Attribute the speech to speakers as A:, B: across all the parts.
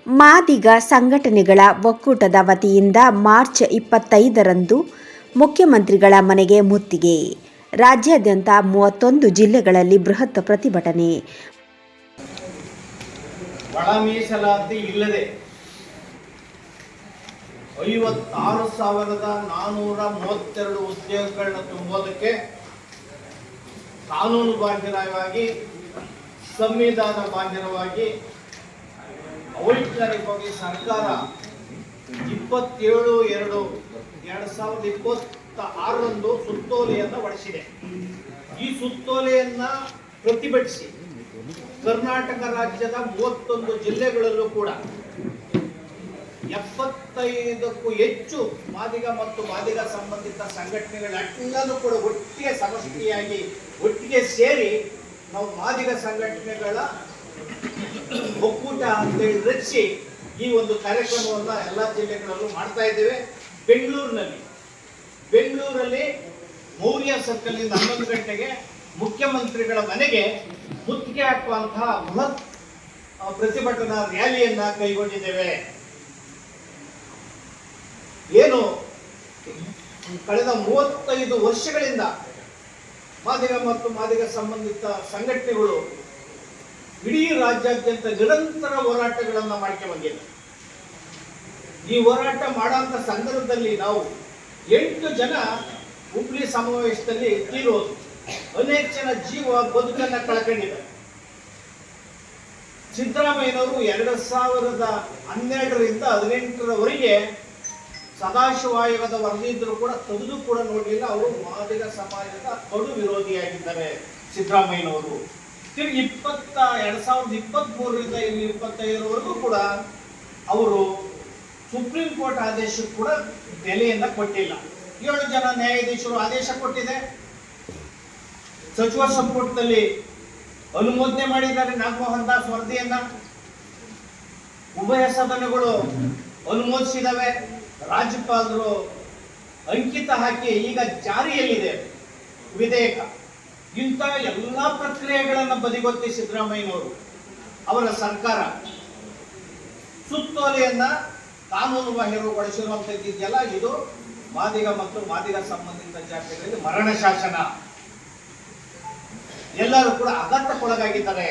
A: ಮಾದಿಗ ಸಂಘಟನೆಗಳ ಒಕ್ಕೂಟದ ವತಿಯಿಂದ ಮಾರ್ಚ್ 25ರಂದು ಮುಖ್ಯಮಂತ್ರಿಗಳ ಮನೆಗೆ ಮುತ್ತಿಗೆ. ರಾಜ್ಯಾದ್ಯಂತ 31 ಜಿಲ್ಲೆಗಳಲ್ಲಿ ಬೃಹತ್ ಪ್ರತಿಭಟನೆ.
B: ಒಳ ಮೀಸಲಾತಿ ಇಲ್ಲದೆ 56,432 ಉದ್ಯೋಗಗಳನ್ನ ತುಂಬುವುದಕ್ಕೆ ಕಾನೂನು ಬಾಹಿರವಾಗಿ, ಸಂವಿಧಾನ ಬಾಹಿರವಾಗಿ, ಅವೈಜ್ಞಾನಿಕವಾಗಿ ಸರ್ಕಾರ 27/2/2026ರಂದು ಸುತ್ತೋಲೆಯನ್ನು ಹೊರಡಿಸಿದೆ. ಈ ಸುತ್ತೋಲೆಯನ್ನ ಪ್ರತಿಭಟಿಸಿ ಕರ್ನಾಟಕ ರಾಜ್ಯದ 31 ಜಿಲ್ಲೆಗಳಲ್ಲೂ ಕೂಡ 75ಕ್ಕೂ ಹೆಚ್ಚು ಮಾದಿಗ ಮತ್ತು ಮಾದಿಗ ಸಂಬಂಧಿತ ಸಂಘಟನೆಗಳೆಲ್ಲನೂ ಕೂಡ ಒಟ್ಟಿಗೆ ಸಮಷ್ಟಿಯಾಗಿ ಒಟ್ಟಿಗೆ ಸೇರಿ ನಾವು ಮಾದಿಗ ಸಂಘಟನೆಗಳ ಒಕ್ಕೂಟ ಅಂತೇಳಿ ರಚಿಸಿ ಈ ಒಂದು ಕಾರ್ಯಕ್ರಮವನ್ನು ಎಲ್ಲ ಜಿಲ್ಲೆಗಳಲ್ಲೂ ಮಾಡ್ತಾ ಇದ್ದೇವೆ. ಬೆಂಗಳೂರಲ್ಲಿ ಮೌರ್ಯ ಸರ್ಕಲ್ನಿಂದ 11 ಗಂಟೆಗೆ ಮುಖ್ಯಮಂತ್ರಿಗಳ ಮನೆಗೆ ಮುತ್ತಿಗೆ ಹಾಕುವಂತಹ ಬೃಹತ್ ಪ್ರತಿಭಟನಾ ರ್ಯಾಲಿಯನ್ನ ಕೈಗೊಂಡಿದ್ದೇವೆ. ಏನು ಕಳೆದ 35 ವರ್ಷಗಳಿಂದ ಮಾದಿಗ ಮತ್ತು ಮಾದಿಗ ಸಂಬಂಧಿತ ಸಂಘಟನೆಗಳು ಇಡೀ ರಾಜ್ಯಾದ್ಯಂತ ನಿರಂತರ ಹೋರಾಟಗಳನ್ನು ಮಾಡ್ಕೊಂಡು ಬಂದಿದೆ. ಈ ಹೋರಾಟ ಮಾಡುವಂತ ಸಂದರ್ಭದಲ್ಲಿ ನಾವು 8 ಜನ ಹುಬ್ಳಿ ಸಮಾವೇಶದಲ್ಲಿ ತೀರೋದು, ಅನೇಕ ಜನ ಜೀವ ಬದುಕನ್ನ ಕಳ್ಕೊಂಡಿದ್ದಾರೆ. ಸಿದ್ದರಾಮಯ್ಯನವರು 2012ರಿಂದ 2018ರವರೆಗೆ ಸದಾಶಿವ ಆಯೋಗದ ವರದಿ ಇದ್ರೂ ಕೂಡ ತೆಗೆದು ಕೂಡ ನೋಡಲಿಲ್ಲ. ಅವರು ಮಾದಿಗ ಸಮಾಜದ ಕಡು ವಿರೋಧಿಯಾಗಿದ್ದಾರೆ ಸಿದ್ದರಾಮಯ್ಯನವರು. 2023ರಿಂದ 2025ರವರೆಗೂ ಕೂಡ ಅವರು ಸುಪ್ರೀಂ ಕೋರ್ಟ್ ಆದೇಶಕ್ಕೆ ಕೂಡ ಬೆಲೆಯನ್ನ ಕೊಟ್ಟಿಲ್ಲ. 7 ಜನ ನ್ಯಾಯಾಧೀಶರು ಆದೇಶ ಕೊಟ್ಟಿದೆ. ಸಚಿವ ಸಂಪುಟದಲ್ಲಿ ಅನುಮೋದನೆ ಮಾಡಿದ್ದಾರೆ ನಾಗಮೋಹನ್ ದಾಸ್ ವರದಿಯನ್ನ. ಉಭಯ ಸದನಗಳು ಅನುಮೋದಿಸಿದವೆ. ರಾಜ್ಯಪಾಲರು ಅಂಕಿತ ಹಾಕಿ ಈಗ ಜಾರಿಯಲ್ಲಿದೆ ವಿಧೇಯಕ. ಇಂಥ ಎಲ್ಲ ಪ್ರಕ್ರಿಯೆಗಳನ್ನು ಬದಿಗೊತ್ತಿ ಸಿದ್ದರಾಮಯ್ಯನವರು ಅವರ ಸರ್ಕಾರ ಸುತ್ತೋಲೆಯನ್ನ ಕಾನೂನು ಬಾಹಿರಗೊಳಿಸಿರುವಂತದ್ದಿದೆಯಲ್ಲ, ಇದು ಮಾದಿಗ ಮತ್ತು ಮಾದಿಗ ಸಂಬಂಧಿತ ಜಾತಿಗಳಲ್ಲಿ ಮರಣ ಶಾಸನ. ಎಲ್ಲರೂ ಕೂಡ ಅಗತ್ಯಕ್ಕೊಳಗಾಗಿದ್ದಾರೆ.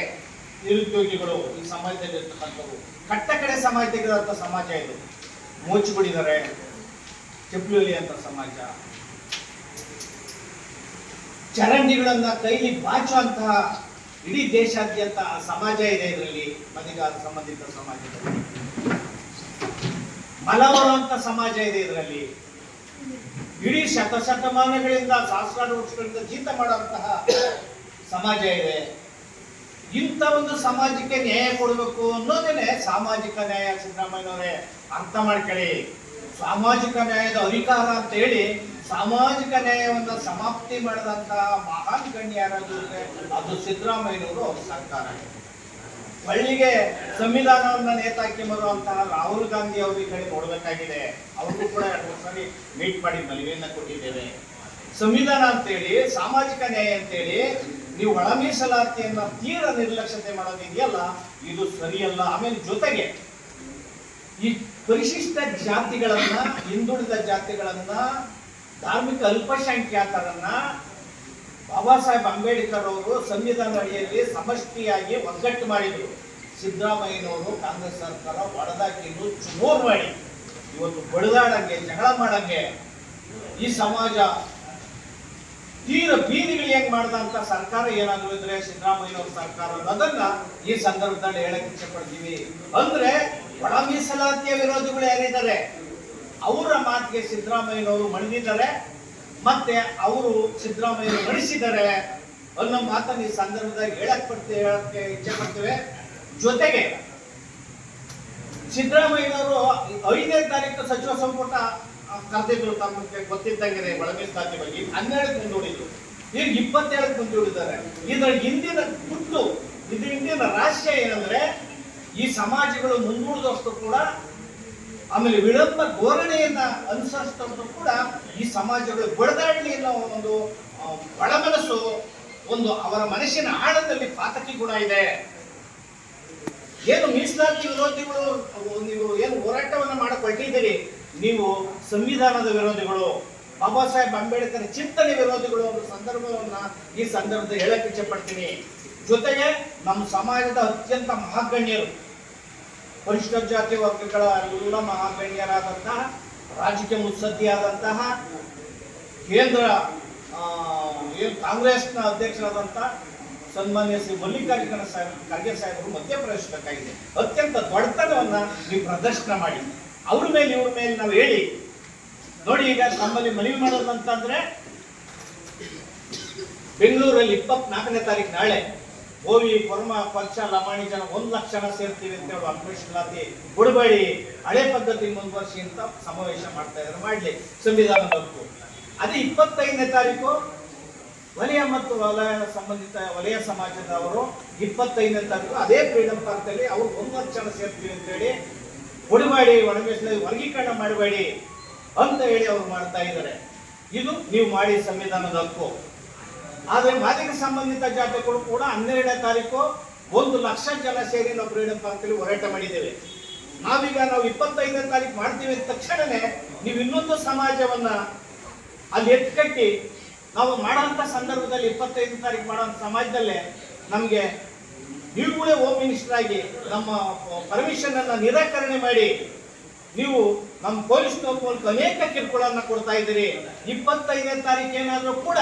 B: ನಿರುದ್ಯೋಗಿಗಳು ಈ ಸಮಾಜದಲ್ಲಿ ಇರ್ತಕ್ಕಂಥವು ಕಟ್ಟ ಕಡೆ ಸಮಾಜದಲ್ಲಿರುವಂಥ ಸಮಾಜ ಇದು. ಮೋಚಿಬಿಡಿದ್ದಾರೆ, ಚೆಪ್ಲುಲಿ ಅಂತ ಸಮಾಜ, ಚರಂಡಿಗಳನ್ನ ಕೈಲಿ ಬಾಚುವಂತಹ ಇಡೀ ದೇಶಾದ್ಯಂತ ಸಮಾಜ ಇದೆ. ಇದರಲ್ಲಿ ಮಾದಿಗ ಸಂಬಂಧಿತ ಸಮಾಜದಲ್ಲಿ ಮಲವರುವಂತ ಸಮಾಜ ಇದೆ. ಇದರಲ್ಲಿ ಇಡೀ ಶತಮಾನಗಳಿಂದ ಸಹಸ್ರಾರು ವರ್ಷಗಳಿಂದ ಜೀತ ಮಾಡುವಂತಹ ಸಮಾಜ ಇದೆ. ಇಂಥ ಒಂದು ಸಮಾಜಕ್ಕೆ ನ್ಯಾಯ ಕೊಡಬೇಕು ಅನ್ನೋದೇನೆ ಸಾಮಾಜಿಕ ನ್ಯಾಯ. ಸಿದ್ದರಾಮಯ್ಯನವರೇ ಅರ್ಥ ಮಾಡ್ಕೊಳ್ಳಿ, ಸಾಮಾಜಿಕ ನ್ಯಾಯದ ಅಧಿಕಾರ ಅಂತ ಹೇಳಿ ಸಾಮಾಜಿಕ ನ್ಯಾಯವನ್ನ ಸಮಾಪ್ತಿ ಮಾಡಿದಂತಹ ಮಹಾನ್ ಗಣ್ಯ ಯಾರಾದ್ರು ಅದು ಸಿದ್ದರಾಮಯ್ಯನವರು, ಅವ್ರ ಸರ್ಕಾರ. ಹಳ್ಳಿಗೆ ಸಂವಿಧಾನವನ್ನ ನೇತಾಕಿ ಬರುವಂತಹ ರಾಹುಲ್ ಗಾಂಧಿ ಅವರು ಈ ಕಡೆ ನೋಡ್ಬೇಕಾಗಿದೆ. ಅವ್ರಿಗೂ ಕೂಡ 2 ಸರಿ ಮೀಟ್ ಮಾಡಿ ಮನವಿಯನ್ನ ಕೊಟ್ಟಿದ್ದೇವೆ. ಸಂವಿಧಾನ ಅಂತೇಳಿ, ಸಾಮಾಜಿಕ ನ್ಯಾಯ ಅಂತೇಳಿ ನೀವು ಒಳ ಮೀಸಲಾತಿಯನ್ನ ತೀರ ನಿರ್ಲಕ್ಷ್ಯತೆ ಮಾಡೋದಿದೆಯಲ್ಲ, ಇದು ಸರಿಯಲ್ಲ. ಆಮೇಲೆ ಜೊತೆಗೆ ಈ ಪರಿಶಿಷ್ಟ ಜಾತಿಗಳನ್ನ, ಹಿಂದುಳಿದ ಜಾತಿಗಳನ್ನ, ಧಾರ್ಮಿಕ ಅಲ್ಪಸಂಖ್ಯಾತರನ್ನ ಬಾಬಾ ಸಾಹೇಬ್ ಅಂಬೇಡ್ಕರ್ ಅವರು ಸಂವಿಧಾನ ಅಡಿಯಲ್ಲಿ ಸಮಷ್ಟಿಯಾಗಿ ಒಗ್ಗಟ್ಟು ಮಾಡಿದ್ರು. ಸಿದ್ದರಾಮಯ್ಯನವರು ಕಾಂಗ್ರೆಸ್ ಸರ್ಕಾರ ಹೊಡೆದಾಕಿದ್ದು ಚುಮೋರ್ ಮಾಡಿ ಇವತ್ತು ಬಡಿದಾಡಂಗೆ, ಜಗಳ ಮಾಡಂಗೆ ಈ ಸಮಾಜ ತೀರ ಬೀದಿಗಳು ಹೆಂಗ್ ಮಾಡಿದಂತ ಸರ್ಕಾರ ಏನಾದ್ರು ಇದ್ರೆ ಸಿದ್ದರಾಮಯ್ಯನವ್ರ ಸರ್ಕಾರ ಅನ್ನೋದನ್ನ ಈ ಸಂದರ್ಭದಲ್ಲಿ ಹೇಳಕ್ ಇಚ್ಛೆ ಪಡ್ತೀವಿ. ಅಂದ್ರೆ ಒಳ ಮೀಸಲಾತಿಯ ವಿರೋಧಿಗಳು ಯಾರಿದ್ದಾರೆ ಅವರ ಮಾತಿಗೆ ಸಿದ್ದರಾಮಯ್ಯನವರು ಮಣಿದಿದ್ದಾರೆ, ಮತ್ತೆ ಅವರು ಸಿದ್ದರಾಮಯ್ಯರು ನಡೆಸಿದ್ದಾರೆ ಅನ್ನೋ ಮಾತನ್ನು ಈ ಸಂದರ್ಭದಲ್ಲಿ ಹೇಳಕ್ಕೆ ಇಚ್ಛೆ ಪಡ್ತೇವೆ. ಜೊತೆಗೆ ಸಿದ್ದರಾಮಯ್ಯನವರು 5ನೇ ತಾರೀಕು ಸಚಿವ ಸಂಪುಟ ಕರೆದಿದ್ರು. ತಮಗೆ ಗೊತ್ತಿದ್ದಂಗೆ ಒಳ ಮೀಸಲಾತಿ ಬಗ್ಗೆ 12ಕ್ಕೆ ಮುಂದೂಡಿದ್ರು. ಈಗ 27ಕ್ಕೆ ಮುಂದೂಡಿದ್ದಾರೆ. ಇದರ ಹಿಂದಿನ ಗುಟ್ಟು, ಇದ್ರ ಹಿಂದಿನ ರಹಸ್ಯ ಏನಂದ್ರೆ, ಈ ಸಮಾಜಗಳು ಮುಂದೂಡಿದಷ್ಟು ಕೂಡ, ಆಮೇಲೆ ವಿಳಂಬ ಧೋರಣೆಯನ್ನ ಅನುಸರಿಸಿದಷ್ಟು ಕೂಡ ಈ ಸಮಾಜಗಳು ಬಡದಾಡಲಿ ಅನ್ನೋ ಒಂದು ಒಳಮನಸ್ಸು, ಒಂದು ಅವರ ಮನಸ್ಸಿನ ಆಳದಲ್ಲಿ ಪಾತಕಿ ಗುಣ ಇದೆ. ಏನು ಮೀಸಲಾತಿ ವಿರೋಧಿಗಳು ನೀವು ಏನು ಹೋರಾಟವನ್ನು ಮಾಡಕ್ ಹೊರಟಿದ್ದೀರಿ, ನೀವು ಸಂವಿಧಾನದ ವಿರೋಧಿಗಳು, ಬಾಬಾ ಸಾಹೇಬ್ ಅಂಬೇಡ್ಕರ್ ಚಿಂತನೆ ವಿರೋಧಿಗಳು ಅನ್ನೋ ಸಂದರ್ಭವನ್ನ ಈ ಸಂದರ್ಭದಲ್ಲಿ ಹೇಳಕ್ ಇಚ್ಛೆ ಪಡ್ತೀನಿ. ಜೊತೆಗೆ ನಮ್ಮ ಸಮಾಜದ ಅತ್ಯಂತ ಮಹಾಗಣ್ಯರು, ಪರಿಶಿಷ್ಟ ಜಾತಿ ವರ್ಗಗಳ ಎಲ್ಲ ಮಹಾಗಣ್ಯರಾದಂತಹ, ರಾಜಕೀಯ ಮುತ್ಸದ್ದಿಯಾದಂತಹ, ಕೇಂದ್ರ ಕಾಂಗ್ರೆಸ್ನ ಅಧ್ಯಕ್ಷರಾದಂತಹ ಸನ್ಮಾನ್ಯ ಶ್ರೀ ಮಲ್ಲಿಕಾರ್ಜುನ ಖರ್ಗೆ ಸಾಹೇಬರು ಮಧ್ಯಪ್ರವೇಶಿಸಬೇಕಾಗಿದೆ. ಅತ್ಯಂತ ದೊಡ್ಡತನವನ್ನ ನೀವು ಪ್ರದರ್ಶನ ಮಾಡಿ ಅವ್ರ ಮೇಲೆ ಇವ್ರ ಮೇಲೆ ನಾವು ಹೇಳಿ ನೋಡಿ. ಈಗ ನಮ್ಮಲ್ಲಿ ಮನವಿ ಮಾಡೋದಂತಂದ್ರೆ ಬೆಂಗಳೂರಲ್ಲಿ 24ನೇ ತಾರೀಕು ನಾಳೆ ಹೋಗಿ ಕೊರ್ಮ ಪಕ್ಷ ಲಮಾಣಿ ಜನ 1 ಲಕ್ಷ ಜನ ಸೇರ್ತೀವಿ ಅಂತ ಹೇಳಿ ಅನ್ವೇಷಣಾತಿ ಬಿಡಬೇಡಿ, ಹಳೆ ಪದ್ಧತಿ ಮುಂದುವರಿಸಿ ಅಂತ ಸಮಾವೇಶ ಮಾಡ್ತಾ ಇದ್ದಾರೆ. ಮಾಡ್ಲಿ, ಸಂವಿಧಾನದ ಹಕ್ಕು. ಅದೇ 25ನೇ ತಾರೀಕು ವಲಯ ಮತ್ತು ವಲಯ ಸಮಾಜದವರು 25ನೇ ತಾರೀಕು ಅದೇ ಫ್ರೀಡಂ ಪಾರ್ಕ್ ಅಲ್ಲಿ ಅವ್ರು 1 ಲಕ್ಷ ಜನ ಸೇರ್ತೀವಿ ಅಂತ ಹೇಳಿ ಬಿಡಬೇಡಿ, ವರ್ಗೀಕರಣ ಮಾಡಬೇಡಿ ಅಂತ ಹೇಳಿ ಅವ್ರು ಮಾಡ್ತಾ ಇದ್ದಾರೆ. ಇದು ನೀವು ಮಾಡಿ ಸಂವಿಧಾನದ ಹಕ್ಕು. ಆದ್ರೆ ಮಾದಿಗ ಸಂಬಂಧಿತ ಜಾತಿಗಳು ಕೂಡ 12ನೇ ತಾರೀಕು 1 ಲಕ್ಷ ಜನ ಸೇರಿ ನಾವು ಫ್ರೀಡಂ ಪಾರ್ಕ್ ಅಲ್ಲಿ ಹೋರಾಟ ಮಾಡಿದ್ದೇವೆ. ನಾವು 25ನೇ ತಾರೀಕು ಮಾಡ್ತೀವಿ ಅಂದ ತಕ್ಷಣನೇ ನೀವು ಇನ್ನೊಂದು ಸಮಾಜವನ್ನ ಅಲ್ಲಿ ಎತ್ಕಟ್ಟಿ ನಾವು ಮಾಡೋಂಥ ಸಂದರ್ಭದಲ್ಲಿ 25ನೇ ತಾರೀಕು ಮಾಡೋಂಥ ಸಮಾಜದಲ್ಲೇ ನಮಗೆ ನೀವುಗಳೇ ಹೋಮ್ ಮಿನಿಸ್ಟರ್ ಆಗಿ ನಮ್ಮ ಪರ್ಮಿಷನ್ ಅನ್ನ ನಿರಾಕರಣೆ ಮಾಡಿ ನೀವು ನಮ್ಮ ಪೊಲೀಸ್ನವ್ರ ಮೂಲಕ ಅನೇಕ ಕಿರುಕುಳನ್ನ ಕೊಡ್ತಾ ಇದ್ದೀರಿ. 25ನೇ ತಾರೀಕು ಏನಾದರೂ ಕೂಡ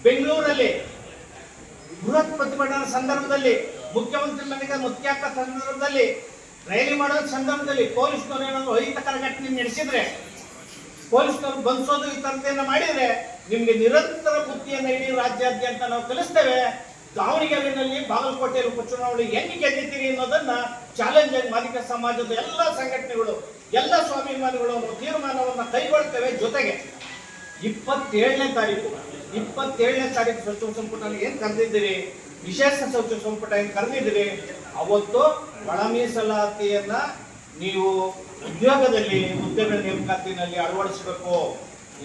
B: ಬೆಂಗಳೂರಲ್ಲಿ ಬೃಹತ್ ಪ್ರತಿಭಟನಾ ಸಂದರ್ಭದಲ್ಲಿ, ಮುಖ್ಯಮಂತ್ರಿ ಮನೆಗೆ ಮುತ್ಯಾಕ ಸಂದರ್ಭದಲ್ಲಿ, ರ್ಯಾಲಿ ಮಾಡೋ ಸಂದರ್ಭದಲ್ಲಿ ಪೊಲೀಸ್ನವ್ರು ಏನಾದ್ರು ಅಹಿತಕರ ಘಟನೆ ನಡೆಸಿದ್ರೆ, ಪೊಲೀಸ್ನವ್ರು ಬಂಧಿಸೋದು ಈ ತರದ್ದೇನ ಮಾಡಿದ್ರೆ ನಿಮ್ಗೆ ನಿರಂತರ ಬುದ್ಧಿಯನ್ನು ಇಡೀ ರಾಜ್ಯಾದ್ಯಂತ ನಾವು ಕಲಿಸ್ತೇವೆ. ದಾವಣಗೆರೆಯಲ್ಲಿ ಬಾಗಲಕೋಟೆಯಲ್ಲಿ ಉಪಚುನಾವಣೆ ಹೆಂಗೆ ಗೆದ್ದಿದ್ದೀರಿ ಅನ್ನೋದನ್ನ ಚಾಲೆಂಜ್ ಆಗಿ ಮಾದಿಗ ಸಮಾಜದ ಎಲ್ಲ ಸಂಘಟನೆಗಳು, ಎಲ್ಲ ಸ್ವಾಭಿಮಾನಿಗಳು ತೀರ್ಮಾನವನ್ನ ಕೈಗೊಳ್ತೇವೆ. ಜೊತೆಗೆ 27ನೇ ತಾರೀಕು ಸಚಿವ ಸಂಪುಟ ಏನ್ ಕರೆದಿದ್ದೀರಿ, ವಿಶೇಷ ಸಚಿವ ಸಂಪುಟ ಏನ್ ಕರೆದಿದ್ದೀರಿ, ಅವತ್ತು ಒಳ ಮೀಸಲಾತಿಯನ್ನ ನೀವು ಉದ್ಯೋಗದಲ್ಲಿ ಹುದ್ದೆಗಳ ನೇಮಕಾತಿನಲ್ಲಿ ಅಳವಡಿಸಬೇಕು.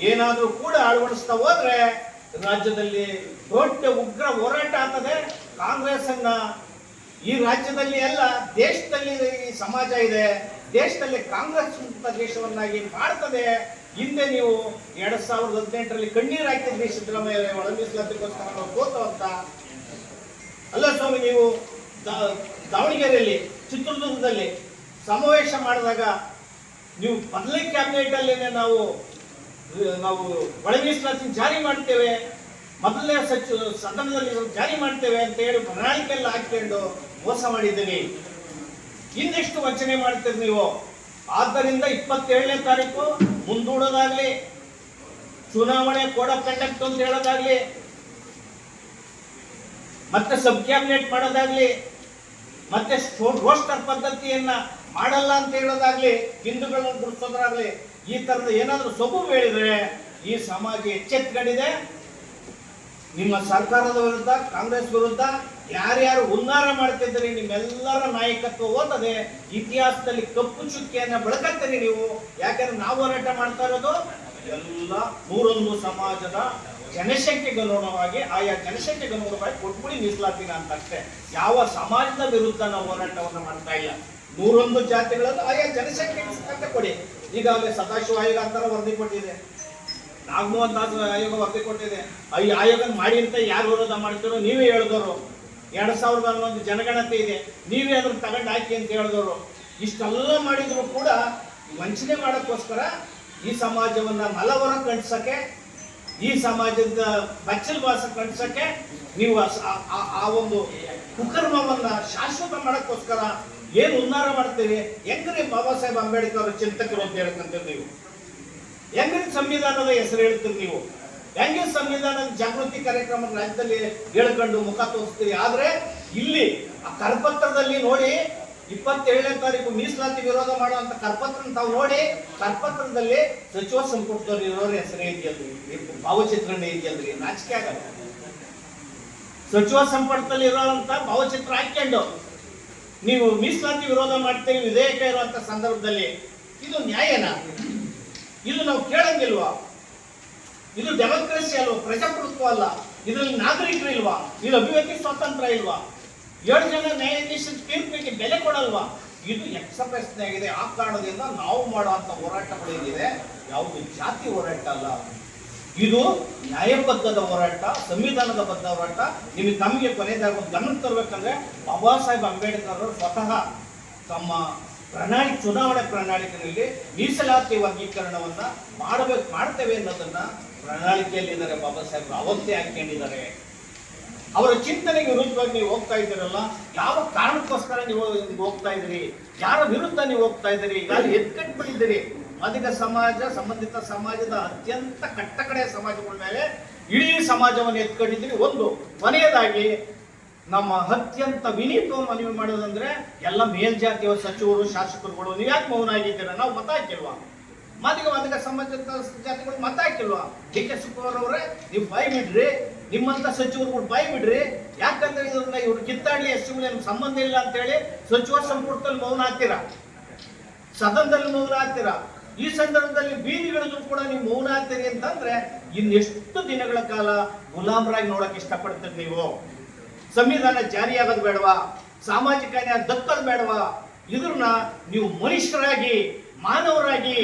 B: ಏನಾದ್ರೂ ಕೂಡ ಅಳವಡಿಸ್ತಾ ಹೋದ್ರೆ ರಾಜ್ಯದಲ್ಲಿ ದೊಡ್ಡ ಉಗ್ರ ಹೋರಾಟ ಆಗ್ತದೆ. ಕಾಂಗ್ರೆಸ್ ಅನ್ನ ಈ ರಾಜ್ಯದಲ್ಲಿ ಅಲ್ಲ, ದೇಶದಲ್ಲಿ ಈ ಸಮಾಜ ಇದೆ, ದೇಶದಲ್ಲಿ ಕಾಂಗ್ರೆಸ್ ದೇಶವನ್ನಾಗಿ ಮಾಡ್ತದೆ. ಹಿಂದೆ ನೀವು 2018ರಲ್ಲಿ ಕಣ್ಣೀರು ಹಾಕಿದ್ರಿ, ಸಿದ್ದರಾಮಯ್ಯ ಒಳ ಮೀಸಲಾತಿಗೋಸ್ಕರ ನಾವು ಸೋತು ಅಂತ. ಅಲ್ಲ ಸ್ವಾಮಿ, ನೀವು ದಾವಣಗೆರೆಯಲ್ಲಿ, ಚಿತ್ರದುರ್ಗದಲ್ಲಿ ಸಮಾವೇಶ ಮಾಡಿದಾಗ ನೀವು ಮೊದಲನೇ ಕ್ಯಾಬಿನೆಟ್ ಅಲ್ಲೇನೆ ನಾವು ಒಳ ಮೀಸಲಾತಿ ಜಾರಿ ಮಾಡ್ತೇವೆ, ಮೊದಲನೇ ಸದನದಲ್ಲಿ ಜಾರಿ ಮಾಡ್ತೇವೆ ಅಂತ ಹೇಳಿ ಪ್ರಣಾಳಿಕೆ ಎಲ್ಲ ಹಾಕೊಂಡು ಮೋಸ ಮಾಡಿದ್ದೀರಿ. ಇನ್ನೆಷ್ಟು ವಂಚನೆ ಮಾಡ್ತೀರಿ ನೀವು. ಆದ್ದರಿಂದ 27ನೇ ತಾರೀಕು ಮುಂದೂಡೋದಾಗ್ಲಿ, ಚುನಾವಣೆ ಕೋಡ್ ಆಫ್ ಕಂಡಕ್ಟ್ ಅಂತ ಹೇಳೋದಾಗ್ಲಿ, ಮತ್ತೆ ಸಬ್ ಕ್ಯಾಬಿನೆಟ್ ಮಾಡೋದಾಗ್ಲಿ, ಮತ್ತೆ ರೋಸ್ಟರ್ ಪದ್ಧತಿಯನ್ನ ಮಾಡಲ್ಲ ಅಂತ ಹೇಳೋದಾಗ್ಲಿ, ಹಿಂದೂಗಳನ್ನು ಗುರುತಿಸೋದಾಗ್ಲಿ, ಈ ತರದ ಏನಾದ್ರೂ ಸೊಬು ಹೇಳಿದ್ರೆ ಈ ಸಮಾಜ ಎಚ್ಚೆತ್ಕೊಂಡಿದೆ. ನಿಮ್ಮ ಸರ್ಕಾರದ ವಿರುದ್ಧ, ಕಾಂಗ್ರೆಸ್ ವಿರುದ್ಧ ಯಾರ್ಯಾರು ಹುನ್ನಾರ ಮಾಡ್ತಿದ್ದೀರಿ, ನಿಮ್ಮೆಲ್ಲರ ನಾಯಕತ್ವ ಓದದೆ ಇತಿಹಾಸದಲ್ಲಿ ಕಪ್ಪು ಚುಕ್ಕಿಯನ್ನ ಬೆಳಕತ್ತೀರಿ ನೀವು. ಯಾಕಂದ್ರೆ ನಾವು ಹೋರಾಟ ಮಾಡ್ತಾ ಇರೋದು ಎಲ್ಲ 101 ಸಮಾಜದ ಜನಸಂಖ್ಯೆಗೆ ಅನುಗುಣವಾಗಿ, ಆಯಾ ಜನಸಂಖ್ಯೆಗೆ ಅನುಗುಣವಾಗಿ ಕೊಟ್ಬಿಡಿ ಮೀಸಲಾತಿನ ಅಂತ ಅಷ್ಟೇ. ಯಾವ ಸಮಾಜದ ವಿರುದ್ಧ ನಾವು ಹೋರಾಟವನ್ನು ಮಾಡ್ತಾ ಇಲ್ಲ. 101 ಜಾತಿಗಳಲ್ಲಿ ಆಯಾ ಜನಸಂಖ್ಯೆಗೆ ಕೊಡಿ. ಈಗಾಗಲೇ ಸದಾಶಿವ ಆಯೋಗ ಅಂತರ ವರದಿ ಕೊಟ್ಟಿದೆ, ನಾಗಮೋಹನ್ ದಾಸ್ ಆಯೋಗ ವರದಿ ಕೊಟ್ಟಿದೆ. ಈ ಆಯೋಗ ಮಾಡಿ ಅಂತ ಯಾರು ವಿರೋಧ ಮಾಡ್ತಿರೋ ನೀವೇ ಹೇಳಿದವರು. 2011 ಜನಗಣತಿ ಇದೆ, ನೀವೇ ಅದ್ರ ತಗೊಂಡು ಹಾಕಿ ಅಂತ ಹೇಳಿದವರು. ಇಷ್ಟೆಲ್ಲ ಮಾಡಿದ್ರು ಕೂಡ ವಂಚನೆ ಮಾಡೋಕ್ಕೋಸ್ಕರ ಈ ಸಮಾಜವನ್ನ ಮಲವರ ಕಣಿಸಕ್ಕೆ, ಈ ಸಮಾಜದ ಬಚ್ಚಲ್ ವಾಸ ಕಣಿಸಕ್ಕೆ ನೀವು ಆ ಒಂದು ಕುಕರ್ಮವನ್ನ ಶಾಶ್ವತ ಮಾಡೋಕ್ಕೋಸ್ಕರ ಏನು ಉನ್ನಾರ ಮಾಡ್ತೀರಿ. ಹೆಂಗ್ರಿ ಬಾಬಾ ಸಾಹೇಬ್ ಅಂಬೇಡ್ಕರ್ ಅವರ ಚಿಂತಕರು ಅಂತ ಹೇಳ್ಕೊಂತೀರಿ ನೀವು, ಹೆಂಗ್ರಿ ಸಂವಿಧಾನದ ಹೆಸರು ಹೇಳ್ತೀರಿ ನೀವು, ಹೆಂಗೆ ಸಂವಿಧಾನದ ಜಾಗೃತಿ ಕಾರ್ಯಕ್ರಮ ರಾಜ್ಯದಲ್ಲಿ ಹೇಳ್ಕೊಂಡು ಮುಖ ತೋರಿಸ್ತೀರಿ. ಆದ್ರೆ ಇಲ್ಲಿ ಆ ಕರಪತ್ರದಲ್ಲಿ ನೋಡಿ, 27ನೇ ತಾರೀಕು ಮೀಸಲಾತಿ ವಿರೋಧ ಮಾಡುವಂತ ಕರಪತ್ರ ತಾವು ನೋಡಿ, ಕರಪತ್ರದಲ್ಲಿ ಸಚಿವ ಸಂಪುಟದವ್ರು ಇರೋರ ಹೆಸರೇ ಇದೆಯಲ್ರಿ, ಭಾವಚಿತ್ರನೇ ಇದೆಯಲ್ರಿ, ನಾಚಿಕೆ ಆಗಲ್ಲ. ಸಚಿವ ಸಂಪುಟದಲ್ಲಿ ಇರೋಂತ ಭಾವಚಿತ್ರ ಹಾಕೊಂಡು ನೀವು ಮೀಸಲಾತಿ ವಿರೋಧ ಮಾಡ್ತೀರಿ ವಿಧೇಯಕ ಇರುವಂತ ಸಂದರ್ಭದಲ್ಲಿ ಇದು ನ್ಯಾಯನಾ? ಇದು ನಾವು ಕೇಳಂಗಿಲ್ವಾ? ಇದು ಡೆಮೋಕ್ರಸಿ ಅಲ್ವಾ? ಪ್ರಜಾಪ್ರಭುತ್ವ ಅಲ್ಲ? ಇದರಲ್ಲಿ ನಾಗರಿಕರು ಇಲ್ವಾ? ಇದು ಅಭಿವ್ಯಕ್ತಿ ಸ್ವಾತಂತ್ರ್ಯ ಇಲ್ವಾ? 7 ಜನ ನ್ಯಾಯಾಧೀಶರ ತೀರ್ಪಿಗೆ ಬೆಲೆ ಕೊಡಲ್ವಾ? ಇದು ಯಕ್ಷ ಪ್ರಶ್ನೆ ಆಗಿದೆ. ಆ ಕಾರಣದಿಂದ ನಾವು ಮಾಡುವಂತ ಹೋರಾಟಗಳು ಏನಿದೆ ಯಾವುದು ಜಾತಿ ಹೋರಾಟ ಅಲ್ಲ, ಇದು ನ್ಯಾಯಬದ್ಧದ ಹೋರಾಟ, ಸಂವಿಧಾನದ ಬದ್ಧ ಹೋರಾಟ. ತಮಗೆ ಕೊನೆಯದಾಗ ಒಂದು ಗಮನ ತರಬೇಕಂದ್ರೆ ಬಾಬಾ ಸಾಹೇಬ್ ಅಂಬೇಡ್ಕರ್ ಅವರು ಸ್ವತಃ ತಮ್ಮ ಚುನಾವಣೆ ಪ್ರಣಾಳಿಕೆಯಲ್ಲಿ ಮೀಸಲಾತಿ ವರ್ಗೀಕರಣವನ್ನ ಮಾಡ್ತೇವೆ ಅನ್ನೋದನ್ನ ಪ್ರಣಾಳಿಕೆಯಲ್ಲಿದ್ದಾರೆ. ಬಾಬಾ ಸಾಹೇಬ್ ಅವತ್ತೇ ಹಾಕೊಂಡಿದ್ದಾರೆ. ಅವರ ಚಿಂತನೆಗೆ ವಿರುದ್ಧವಾಗಿ ನೀವು ಹೋಗ್ತಾ ಇದ್ದೀರಲ್ಲ, ಯಾವ ಕಾರಣಕ್ಕೋಸ್ಕರ ನೀವು ಹೋಗ್ತಾ ಇದ್ದೀರಿ, ಯಾರ ವಿರುದ್ಧ ನೀವು ಹೋಗ್ತಾ ಇದ್ದೀರಿ? ಈಗ ಎತ್ಕಟ್ಬಿಟ್ಟಿದ್ದೀರಿ. ಮಾದಿಗ ಸಮಾಜ ಸಂಬಂಧಿತ ಸಮಾಜದ ಅತ್ಯಂತ ಕಟ್ಟಕಡೆಯ ಸಮಾಜಗಳ ಮೇಲೆ ಇಡೀ ಸಮಾಜವನ್ನು ಎತ್ಕೊಂಡಿದ್ದೀರಿ. ಒಂದು ಕೊನೆಯದಾಗಿ ನಮ್ಮ ಅತ್ಯಂತ ವಿನೀತ ಮನವಿ ಮಾಡೋದಂದ್ರೆ ಎಲ್ಲ ಮೇಲ್ಜಾತಿಯ ಸಚಿವರು ಶಾಸಕರುಗಳು ನೀವು ಯಾಕೆ ಮೌನ ಆಗಿದ್ದೀರಾ? ನಾವು ಮತ ಹಾಕಿಲ್ವಾ? ಮಾದಿಗ ಸಮಾಜದ ಜಾತಿಗಳು ಮತ ಹಾಕಿಲ್ವಾ? ಡಿ ಕೆ ಶಿವಕುಮಾರ್ ಅವರೇ ನೀವು ಬಾಯಿ ಬಿಡ್ರಿ, ನಿಮ್ಮಂತ ಸಚಿವರುಗಳು ಬಾಯಿ ಬಿಡ್ರಿ. ಯಾಕಂದ್ರೆ ಇವ್ರು ಕಿತ್ತಾಡ್ಲಿ ಎಸ್ಟಿಗಳು ಸಂಬಂಧ ಇಲ್ಲ ಅಂತ ಹೇಳಿ ಸಚಿವ ಸಂಪುಟದಲ್ಲಿ ಮೌನ ಹಾಕ್ತೀರಾ, ಸದನದಲ್ಲಿ ಮೌನ ಹಾಕ್ತೀರಾ. ಈ ಸಂದರ್ಭದಲ್ಲಿ ಬೀದಿಗಳಿದ್ರು ಕೂಡ ನೀವು ಮೌನ ಹಾಕ್ತೀರಿ ಅಂತಂದ್ರೆ ಇನ್ನೆಷ್ಟು ದಿನಗಳ ಕಾಲ ಗುಲಾಮರಾಗಿ ನೋಡಕ್ ಇಷ್ಟಪಡ್ತೀರಿ ನೀವು? ಸಂವಿಧಾನ ಜಾರಿಯಾಗೋದು ಬೇಡವಾ? ಸಾಮಾಜಿಕ ನ್ಯಾಯ ದಕ್ಕದು ಬೇಡವಾ? ಇದನ್ನ ನೀವು ಮನುಷ್ಯರಾಗಿ ಮಾನವರಾಗಿ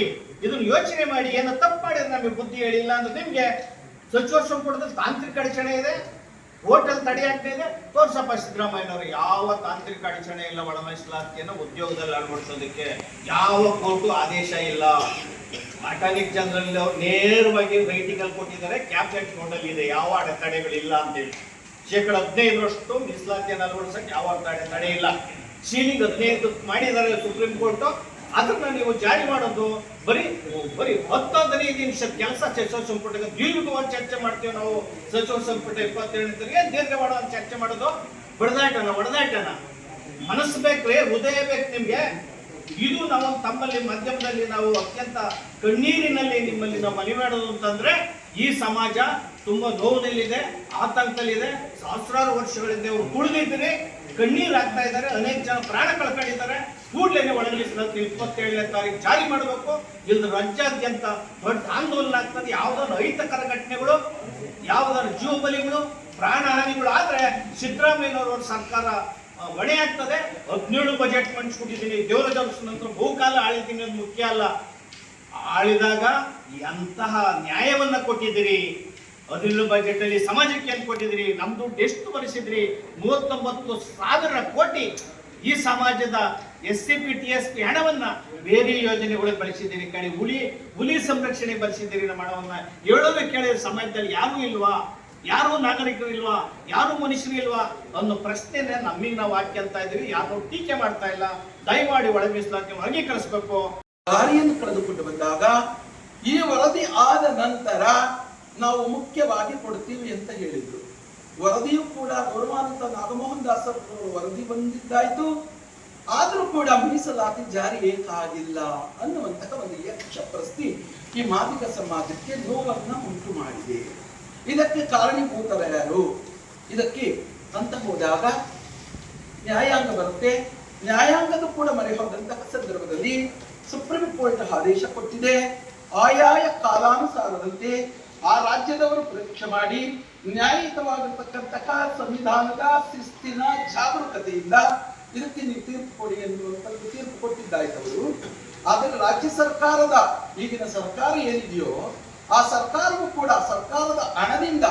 B: ಇದನ್ನ ಯೋಚನೆ ಮಾಡಿ. ಏನೋ ತಪ್ಪು ಮಾಡಿದ್ರೆ ನಮಗೆ ಬುದ್ಧಿ ಹೇಳಿಲ್ಲ ಅಂದ್ರೆ ನಿಮ್ಗೆ ಸಚಿವ ಸಂಪುಟದಲ್ಲಿ ತಾಂತ್ರಿಕ ಅಡಚಣೆ ಇದೆ, ಹೋಟೆಲ್ ತಡೆ ಆಗ್ತಾ ಇದೆ. ತೋರ್ಸಪ್ಪ ಸಿದ್ದರಾಮಯ್ಯನವರು, ಯಾವ ತಾಂತ್ರಿಕ ಅಡಚಣೆ ಇಲ್ಲ. ಒಳ ಮೀಸಲಾತಿಯನ್ನು ಉದ್ಯೋಗದಲ್ಲಿ ಅಳವಡಿಸೋದಕ್ಕೆ ಯಾವ ಕೋರ್ಟು ಆದೇಶ ಇಲ್ಲ. ಅಟಾರ್ನಿ ಜನರಲ್ ಅವರು ನೇರವಾಗಿ ರೈಟಿಂಗ್ ಅಲ್ಲಿ ಕೊಟ್ಟಿದ್ದಾರೆ, ಕ್ಯಾಬಿನೆಟ್ ನೋಟಲ್ಲಿ ಇದೆ, ಯಾವ ಅಡೆತಡೆಗಳಿಲ್ಲ ಅಂತೇಳಿ. 15% ಮೀಸಲಾತಿಯನ್ನು ಅಳವಡಿಸಕ್ಕೆ ಯಾವ ತಡೆ ಇಲ್ಲ. ಸೀಲಿಂಗ್ 15 ಮಾಡಿದ್ದಾರೆ ಸುಪ್ರೀಂ ಕೋರ್ಟ್. ಅದನ್ನ ನೀವು ಜಾರಿ ಮಾಡೋದು ಬರೀ 10-15 ನಿಮಿಷ ಕೆಲಸ. ಸಚಿವ ಸಂಪುಟಕ್ಕೆ ದೀರ್ಘವಾಗಿ ಚರ್ಚೆ ಮಾಡ್ತೀವಿ ನಾವು. ಸಚಿವ ಸಂಪುಟ 27 ದೀರ್ಘವಾಗಿ ಚರ್ಚೆ ಮಾಡೋದು ಒಡೆದಾಟನ ಮನಸ್ಸು ಬೇಕ್ರಿ, ಹೃದಯ ಬೇಕು ನಿಮ್ಗೆ. ಇದು ನಾವು ತಮ್ಮಲ್ಲಿ ಮಾಧ್ಯಮದಲ್ಲಿ ನಾವು ಅತ್ಯಂತ ಕಣ್ಣೀರಿನಲ್ಲಿ ನಿಮ್ಮಲ್ಲಿ ನಾವು ಮನವಿ ಮಾಡೋದು ಅಂತಂದ್ರೆ, ಈ ಸಮಾಜ ತುಂಬಾ ನೋವಿನಲ್ಲಿದೆ, ಆತಂಕದಲ್ಲಿದೆ. ಸಹಸ್ರಾರು ವರ್ಷಗಳಿಂದ ಅವರು ಕುಳಿದಿದ್ದೀರಿ, ಕಣ್ಣೀರು ಆಗ್ತಾ ಇದ್ದಾರೆ, ಅನೇಕ ಜನ ಪ್ರಾಣ ಕಳ್ಕೊಂಡಿದ್ದಾರೆ. ಕೂಡಲೇ ಒಳ ಮೀಸಲಾತಿ 27ನೇ ತಾರೀಕು ಜಾರಿ ಮಾಡಬೇಕು. ಇಲ್ಲಿ ರಾಜ್ಯಾದ್ಯಂತ ದೊಡ್ಡ ಆಂದೋಲನ ಆಗ್ತದೆ. ಯಾವ್ದಾದ್ರು ಅಹಿತಕರ ಘಟನೆಗಳು, ಯಾವ್ದಾದ್ರು ಜೀವ ಬಲಿಗಳು, ಪ್ರಾಣ ಹಾನಿಗಳು ಆದ್ರೆ ಸಿದ್ದರಾಮಯ್ಯನವರ ಸರ್ಕಾರ ಹೊಣೆ ಆಗ್ತದೆ. 17 ಬಜೆಟ್ ಮಂಡಿಸ್ಬಿಟ್ಟಿದ್ದೀನಿ. ದೇವರಾಜ ನಂತರ ಬಹುಕಾಲ ಆಳಿದ್ದೀನಿ ಅದು ಮುಖ್ಯ ಅಲ್ಲ. ಆಳಿದಾಗ ಎಂತಹ ನ್ಯಾಯವನ್ನ ಕೊಟ್ಟಿದ್ದೀರಿ. 17 ಬಜೆಟ್ ಅಲ್ಲಿ ಸಮಾಜಕ್ಕೆ ಏನು ಕೊಟ್ಟಿದ್ದೀರಿ? ನಮ್ ದುಡ್ಡು ಎಷ್ಟು ಬರೆಸಿದ್ರಿ? 39,000 ಕೋಟಿ ಈ ಸಮಾಜದ SCP TSP ಹಣವನ್ನ ಬೇರೆ ಯೋಜನೆಗಳಿಗೆ ಬಳಸಿದ್ದೀರಿ. ಕಡೆ ಹುಲಿ ಸಂರಕ್ಷಣೆ ಬಳಸಿದ್ದೀರಿ. ನಮ್ಮ ಹಣವನ್ನ ಹೇಳೋದು ಕೇಳಿದ್ರೆ ಸಮಾಜದಲ್ಲಿ ಯಾರೂ ಇಲ್ವಾ? ಯಾರು ನಾಗರಿಕರು ಇಲ್ವಾ? ಯಾರು ಮನುಷ್ಯರು ಇಲ್ವಾ ಅನ್ನೋ ಪ್ರಶ್ನೆನ ನಮಗೆ ನಾವು ಹಾಕ್ಯಂತ ಇದೀವಿ. ಯಾರು ಟೀಕೆ ಮಾಡ್ತಾ ಇಲ್ಲ. ದಯಮಾಡಿ ಒಳ ಮೀಸಲಾತಿ ವರ್ಗೀಕರಿಸಬೇಕು.
C: ದಾರಿಯನ್ನು ಕಳೆದುಕೊಂಡು ಬಂದಾಗ ಈ ವರದಿ ಆದ ನಂತರ ನಾವು ಮುಖ್ಯವಾಗಿ ಕೊಡ್ತೀವಿ ಅಂತ ಹೇಳಿದ್ರು. ವರದಿಯೂ ಕೂಡ ಗೌರವಾನ್ವಿತ ನಾಗಮೋಹನ್ ದಾಸ್ ವರದಿ ಬಂದಿದ್ದಾಯ್ತು. ಆದರೂ ಕೂಡ ಮೀಸಲಾತಿ ಜಾರಿ ಏಕಾಗಿಲ್ಲ ಅನ್ನುವಂತಹ ಒಂದು ಯಕ್ಷ ಪ್ರಶ್ನೆ ಈ ಮಾದಿಗ ಸಮಾಜಕ್ಕೆ ನೋವನ್ನ ಉಂಟು ಮಾಡಿದೆ. ಇದಕ್ಕೆ ಕಾರಣೀಭೂತರ ಯಾರು? ಇದಕ್ಕೆ ಅಂತ ಹೋದಾಗ ನ್ಯಾಯಾಂಗ ಬರುತ್ತೆ. ನ್ಯಾಯಾಂಗದ ಕೂಡ ಮೊರೆ ಹೋದಂತಹ ಸಂದರ್ಭದಲ್ಲಿ ಸುಪ್ರೀಂ ಕೋರ್ಟ್ ಆದೇಶ ಕೊಟ್ಟಿದೆ. ಆಯಾಯ ಕಾಲಾನುಸಾರದಂತೆ ಆ ರಾಜ್ಯದವರು ಪರೀಕ್ಷೆ ಮಾಡಿ ನ್ಯಾಯಯುತವಾಗಿರ್ತಕ್ಕಂತಹ ಸಂವಿಧಾನದ ಶಿಸ್ತಿನ ಜಾಗರೂಕತೆಯಿಂದ ಇದಕ್ಕೆ ನೀವು ತೀರ್ಪು ಕೊಡಿ ಎನ್ನುವಂಥದ್ದು ತೀರ್ಪು ಕೊಟ್ಟಿದ್ದಾಯ್ತವರು. ಆದರೆ ರಾಜ್ಯ ಸರ್ಕಾರದ ಈಗಿನ ಸರ್ಕಾರ ಏನಿದೆಯೋ ಆ ಸರ್ಕಾರವೂ ಕೂಡ ಸರ್ಕಾರದ ಹಣದಿಂದ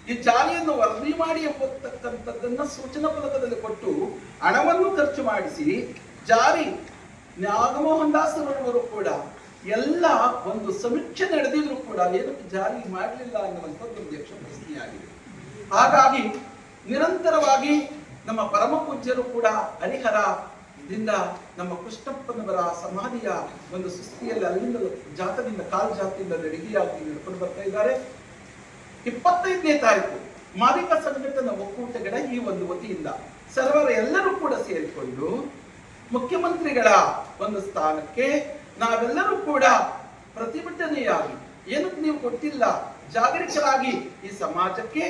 C: ಈ ಜಾರಿಯನ್ನು ವರದಿ ಮಾಡಿ ಎಂಬತಕ್ಕಂಥದ್ದನ್ನ ಸೂಚನಾ ಫಲಕದಲ್ಲಿ ಕೊಟ್ಟು ಹಣವನ್ನು ಖರ್ಚು ಮಾಡಿಸಿ ಜಾರಿ ನಾಗಮೋಹನ್ ದಾಸ್ ಅವರು ಕೂಡ ಎಲ್ಲ ಒಂದು ಸಮೀಕ್ಷೆ ನಡೆದಿದ್ರು ಕೂಡ ಏನಕ್ಕೆ ಜಾರಿ ಮಾಡಲಿಲ್ಲ ಅನ್ನುವಂಥದ್ದು ಒಂದು ಯಕ್ಷ ಪ್ರಶ್ನೆಯಾಗಿದೆ. ಹಾಗಾಗಿ ನಿರಂತರವಾಗಿ ನಮ್ಮ ಪರಮ ಪೂಜ್ಯರು ಕೂಡ ಹರಿಹರದಿಂದ ನಮ್ಮ ಕೃಷ್ಣಪ್ಪನವರ ಸಮಾಧಿಯ ಒಂದು ಸುಸ್ಥಿಯಲ್ಲಿ ಅಲ್ಲಿಂದ ಜಾತದಿಂದ ಕಾಲ್ ಜಾತಿಯಿಂದ ನಡಿಗೆಯಾಗಿ ನಡ್ಕೊಂಡು ಬರ್ತಾ ಇದ್ದಾರೆ. 25ನೇ ತಾರೀಕು ಮಾದಿಗ ಸಂಘಟನಾ ಒಕ್ಕೂಟಗಳ ಈ ಒಂದು ವತಿಯಿಂದ ಸರ್ವರ ಎಲ್ಲರೂ ಕೂಡ ಸೇರಿಕೊಂಡು ಮುಖ್ಯಮಂತ್ರಿಗಳ ಒಂದು ಸ್ಥಾನಕ್ಕೆ ನಾವೆಲ್ಲರೂ ಕೂಡ ಪ್ರತಿಭಟನೆಯಾಗಿ ಏನಕ್ಕೆ ನೀವು ಕೊಟ್ಟಿಲ್ಲ, ಜಾಗರಿಕರಾಗಿ ಈ ಸಮಾಜಕ್ಕೆ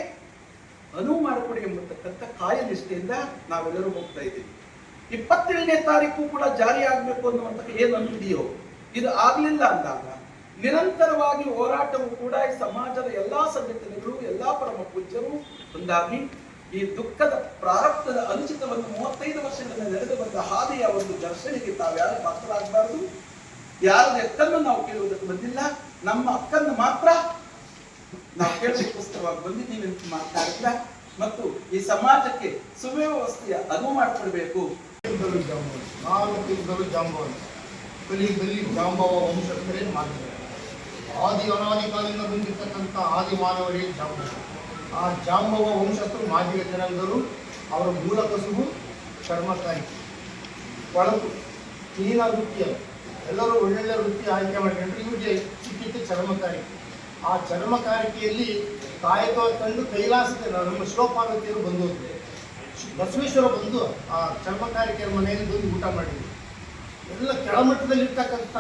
C: ಅನುವು ಮಾಡಿಕೊಡಿ ಎಂಬತಕ್ಕಂಥ ಕಾಯನಿಷ್ಠೆಯಿಂದ ನಾವೆಲ್ಲರೂ ಹೋಗ್ತಾ ಇದ್ದೀವಿ. 27ನೇ ತಾರೀಕು ಕೂಡ ಜಾರಿ ಆಗ್ಬೇಕು ಅನ್ನುವಂತಹ ಏನು ಅಂದಿದೆಯೋ ಇದು ಆಗ್ಲಿಲ್ಲ ಅಂದಾಗ ನಿರಂತರವಾಗಿ ಹೋರಾಟವು ಕೂಡ ಈ ಸಮಾಜದ ಎಲ್ಲಾ ಸಂಘಟನೆಗಳು ಎಲ್ಲಾ ಪರಮ ಪೂಜ್ಯರು ಒಂದಾಗಿ ಈ ದುಃಖದ ಪ್ರಾರಬ್ಧದ ಅನುಚಿತವನ್ನು 35 ವರ್ಷಗಳಿಂದ ನಡೆದು ಬಂದ ಹಾದಿಯ ಒಂದು ದರ್ಶನಿಗೆ ತಾವ್ಯಾರು ಪಾತ್ರರಾಗಬಾರದು. ಯಾರ ಅಕ್ಕನ್ನು ನಾವು ಕೇಳುವುದಕ್ಕೆ ಬಂದಿಲ್ಲ, ನಮ್ಮ ಅಕ್ಕನ್ನು ಮಾತ್ರ ನಾವು ಕೇಳೋದಕ್ಕೋಸ್ಕರವಾಗಿ ಬಂದಿದ್ದೀವಿ ಅಂತ ಮಾತಾಡಿದ್ರ ಮತ್ತು ಈ ಸಮಾಜಕ್ಕೆ ಸುವ್ಯವಸ್ಥೆಯ ಅನುವು ಮಾಡಿಕೊಡ್ಬೇಕು.
D: ನಾನು ತಿಂಗಳು ಜಾಂಬವನ್ ಕಲಿಯುಗದಲ್ಲಿ ಜಾಂಬವ ವಂಶಸ್ಥರೇ ಮಾಡಿದ್ದಾರೆ. ಆದಿ ಅನಾದಿ ಕಾಲದಿಂದ ಬಂದಿರತಕ್ಕಂಥ ಆದಿ ಮಾನವರೇ ಜಾಂಬವ. ಆ ಜಾಂಬವ ವಂಶಸ್ಥರು ಮಾದಿಗ ಜನಾಂಗರು. ಅವರ ಮೂಲ ಕಸುಬು ಚರ್ಮಕಾರಿಕೆ, ಕೊಳಕು, ಕ್ಲೀನ ವೃತ್ತಿಯ ಎಲ್ಲರೂ ಒಳ್ಳೊಳ್ಳೆ ವೃತ್ತಿ ಆಯ್ಕೆ ಮಾಡಿಕೊಂಡ್ರೆ ಇವರಿಗೆ ಸಿಕ್ಕಿತ್ತು ಚರ್ಮಕಾರಿಕೆ. ಆ ಚರ್ಮಕಾರಿಕೆಯಲ್ಲಿ ಕಾಯಕ ತಂದು ಕೈಲಾಸಕ್ಕೆ ನಮ್ಮ ಶಿವಪಾರ್ವತಿಯರು ಬಂದು ಬಸವೇಶ್ವರ ಬಂದು ಆ ಚರ್ಮಕಾರಿಕೆಯರ ಮನೆಯಲ್ಲಿ ಬಂದು ಊಟ ಮಾಡಿದ್ರು. ಎಲ್ಲ ಕೆಳಮಟ್ಟದಲ್ಲಿರ್ತಕ್ಕಂಥ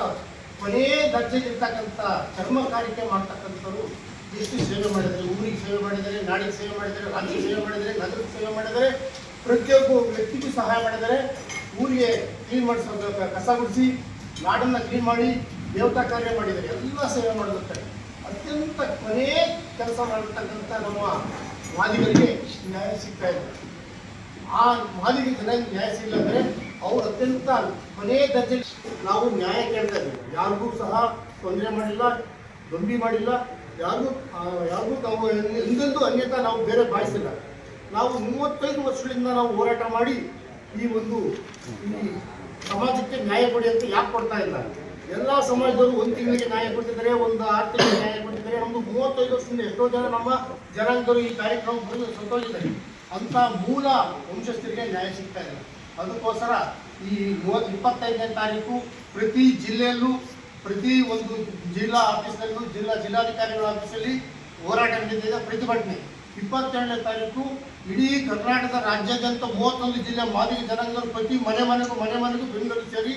D: ಕೊನೇ ದರ್ಜೆಗಿರ್ತಕ್ಕಂಥ ಚರ್ಮಕಾರಿಕೆ ಮಾಡ್ತಕ್ಕಂಥವ್ರು ಎಷ್ಟು ಸೇವೆ ಮಾಡಿದ್ದಾರೆ. ಊರಿಗೆ ಸೇವೆ ಮಾಡಿದ್ದಾರೆ, ನಾಡಿಗೆ ಸೇವೆ ಮಾಡಿದ್ದಾರೆ, ರಾಜ್ಯಕ್ಕೆ ಸೇವೆ ಮಾಡಿದ್ದಾರೆ, ನಗರಕ್ಕೆ ಸೇವೆ ಮಾಡಿದ್ದಾರೆ, ಪ್ರತಿಯೊಬ್ಬ ವ್ಯಕ್ತಿಗೂ ಸಹಾಯ ಮಾಡಿದ್ದಾರೆ. ಊರಿಗೆ ಕ್ಲೀನ್ ಮಾಡಿಸೋದು, ಕಸ ಗುಡಿಸಿ ನಾಡನ್ನು ಕ್ಲೀನ್ ಮಾಡಿ ದೇವತಾ ಕಾರ್ಯ ಮಾಡಿದ್ದಾರೆ. ಎಲ್ಲ ಸೇವೆ ಮಾಡಿರ್ತಾರೆ. ಅತ್ಯಂತ ಕೊನೇ ಕೆಲಸ ಮಾಡಿರ್ತಕ್ಕಂಥ ನಮ್ಮ ಮಾದಿಗರಿಗೆ ನ್ಯಾಯ ಸಿಗ್ತಾ ಇದೆ. ಆ ಮಾದಿಗ ಜನರಿಗೆ ನ್ಯಾಯ ಸಿಗಲ್ಲ ಅಂದರೆ ಅವರು ಅತ್ಯಂತ ಕೊನೇ ದರ್ಜೆ ನಾವು ನ್ಯಾಯ ಕೇಳ್ತಾ ಇದ್ದೀವಿ. ಯಾರಿಗೂ ಸಹ ತೊಂದರೆ ಮಾಡಿಲ್ಲ, ದೊಂಬಿ ಮಾಡಿಲ್ಲ, ಯಾರಿಗೂ ನಾವು ಎಂದೆಂದೂ ಅನ್ಯತಾ ನಾವು ಬೇರೆ ಭಾವಿಸಿಲ್ಲ. ನಾವು 35 ವರ್ಷಗಳಿಂದ ನಾವು ಹೋರಾಟ ಮಾಡಿ ಈ ಸಮಾಜಕ್ಕೆ ನ್ಯಾಯ ಕೊಡಿ ಅಂತ ಯಾಕೆ ಕೊಡ್ತಾ ಇಲ್ಲ? ಎಲ್ಲ ಸಮಾಜದವರು 1 ತಿಂಗಳಿಗೆ ನ್ಯಾಯ ಕೊಡ್ತಿದ್ದಾರೆ, 6 ತಿಂಗಳಿಗೆ ನ್ಯಾಯ ಕೊಡ್ತಿದ್ದಾರೆ. ನಮ್ಮದು 35 ವರ್ಷದಿಂದ ಎಷ್ಟೋ ಜನ ನಮ್ಮ ಜನಾಂಗರು ಈ ಕಾರ್ಯಕ್ರಮ ಬಂದು ಸತ್ತೋಗಿದ್ದಾರೆ. ಅಂಥ ಮೂಲ ವಂಶಸ್ಥರಿಗೆ ನ್ಯಾಯ ಸಿಗ್ತಾ ಇಲ್ಲ. ಅದಕ್ಕೋಸ್ಕರ ಈ 25ನೇ ತಾರೀಕು ಪ್ರತಿ ಜಿಲ್ಲೆಯಲ್ಲೂ, ಪ್ರತಿ ಒಂದು ಜಿಲ್ಲಾ ಆಫೀಸ್ನಲ್ಲೂ, ಜಿಲ್ಲಾಧಿಕಾರಿಗಳ ಆಫೀಸಲ್ಲಿ ಹೋರಾಟ ನಡೀತಿದೆ, ಪ್ರತಿಭಟನೆ. 27ನೇ ತಾರೀಕು ಇಡೀ ಕರ್ನಾಟಕ ರಾಜ್ಯಾದ್ಯಂತ 31 ಜಿಲ್ಲೆ ಮಾದಿಗ ಜನಾಂಗರು ಪ್ರತಿ ಮನೆ ಮನೆಗೂ ಬೆಂಗಳೂರು ಸೇರಿ